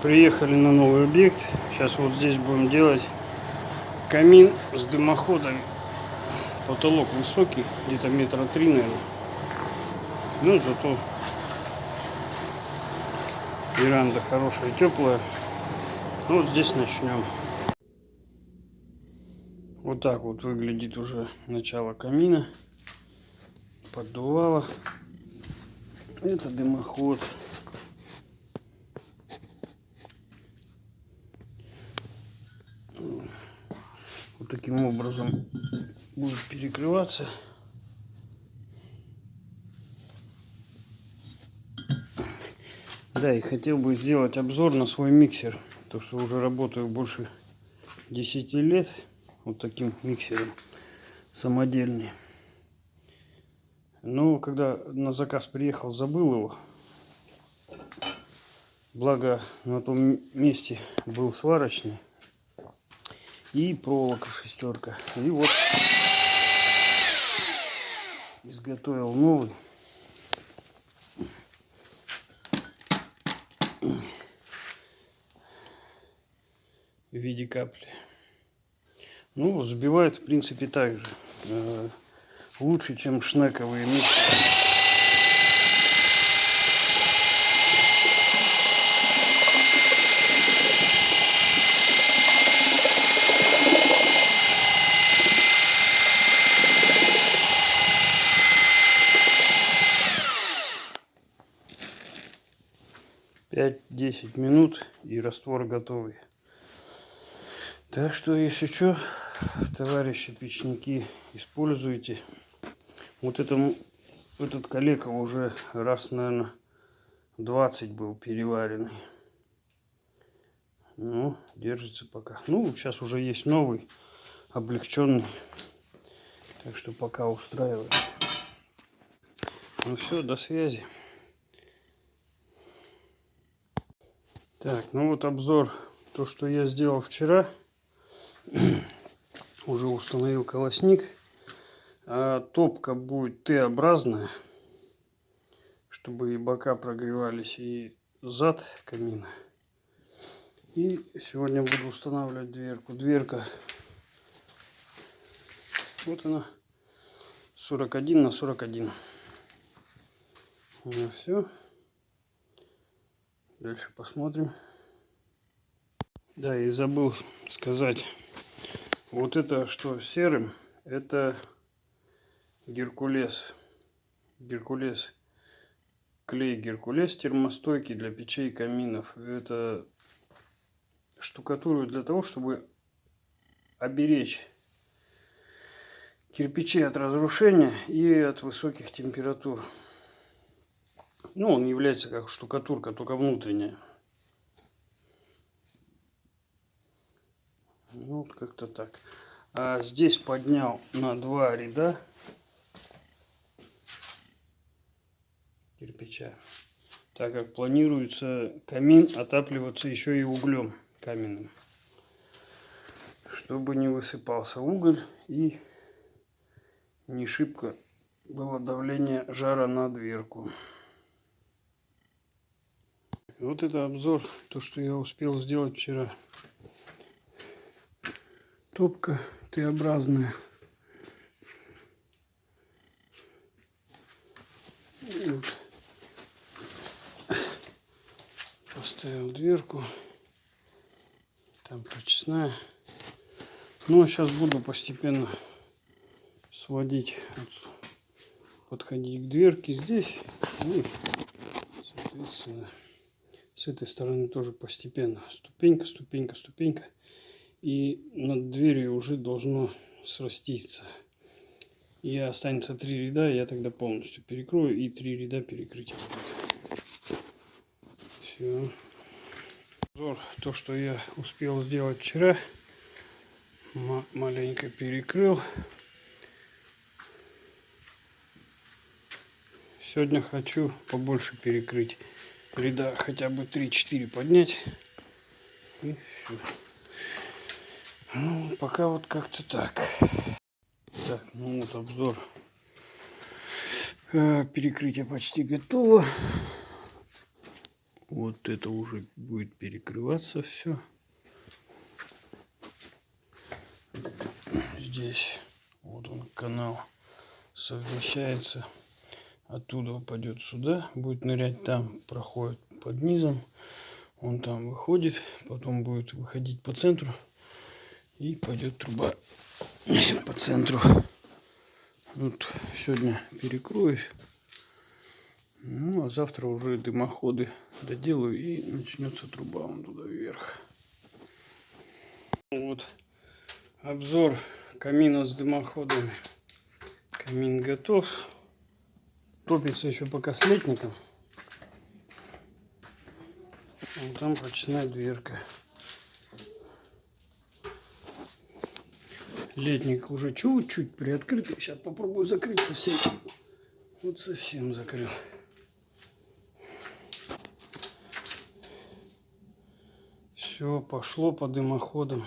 Приехали на новый объект. Сейчас вот здесь будем делать камин с дымоходами. Потолок высокий, где-то метра 3, наверное. Ну, зато веранда хорошая, теплая. Ну, вот здесь начнем. Вот так вот выглядит уже начало камина. Поддувало. Это дымоход. Вот таким образом будет перекрываться. Да, и хотел бы сделать обзор на свой миксер. То, что уже работаю больше 10 лет. Вот таким миксером самодельный. Но когда на заказ приехал, забыл его. Благо на том месте был сварочный. И проволока шестерка. И вот изготовил новый. В виде капли. Ну, сбивает в принципе так же. Лучше, чем шнековые миксеры. Пять-10 минут и раствор готовый. Так что, если что, товарищи печники, используйте. Вот этот калека уже раз, наверное, 20 был переваренный. Ну, держится пока. Ну, сейчас уже есть новый, облегченный. Так что пока устраивает. Ну все, до связи. Так, ну вот обзор. То, что я сделал вчера. Уже установил колосник. Топка будет Т-образная, чтобы и бока прогревались, и зад камина. И сегодня буду устанавливать дверку. Дверка, вот она, 41 на 41. Ну все. Дальше посмотрим. Да, и забыл сказать. Вот это, что серым, это Геркулес. Геркулес. Клей Геркулес термостойкий для печей и каминов. Это штукатуру для того, чтобы оберечь кирпичи от разрушения и от высоких температур. Ну, он является как штукатурка, только внутренняя. Ну, вот как-то так. А здесь поднял на 2 ряда кирпича, так как планируется камин отапливаться еще и углем каменным, чтобы не высыпался уголь и не шибко было давление жара на дверку. Вот это обзор, то, что я успел сделать вчера. Топка Т-образная. Вот. Поставил дверку. Там прочесная. Ну, а сейчас буду постепенно сводить, подходить к дверке здесь. И, соответственно, с этой стороны тоже постепенно. Ступенька, ступенька, ступенька. И над дверью уже должно сраститься. И останется 3 ряда, я тогда полностью перекрою, и 3 ряда перекрытия будет. Все. То, что я успел сделать вчера, маленько перекрыл. Сегодня хочу побольше перекрыть. Ряда хотя бы 3-4 поднять. И все. Ну, пока вот как-то так. Так, ну вот обзор. Перекрытие почти готово. Вот это уже будет перекрываться все. Здесь вот он канал совмещается. Оттуда упадет сюда, будет нырять там, проходит под низом. Он там выходит, потом будет выходить по центру. И пойдет труба по центру. Вот сегодня перекроюсь. Ну, а завтра уже дымоходы доделаю и начнется труба вон туда вверх. Вот обзор камина с дымоходами. Камин готов. Топится еще пока с летником. Вон там прочная дверка. Летник уже чуть-чуть приоткрытый. Сейчас попробую закрыть совсем. Вот совсем закрыл. Все, пошло по дымоходам.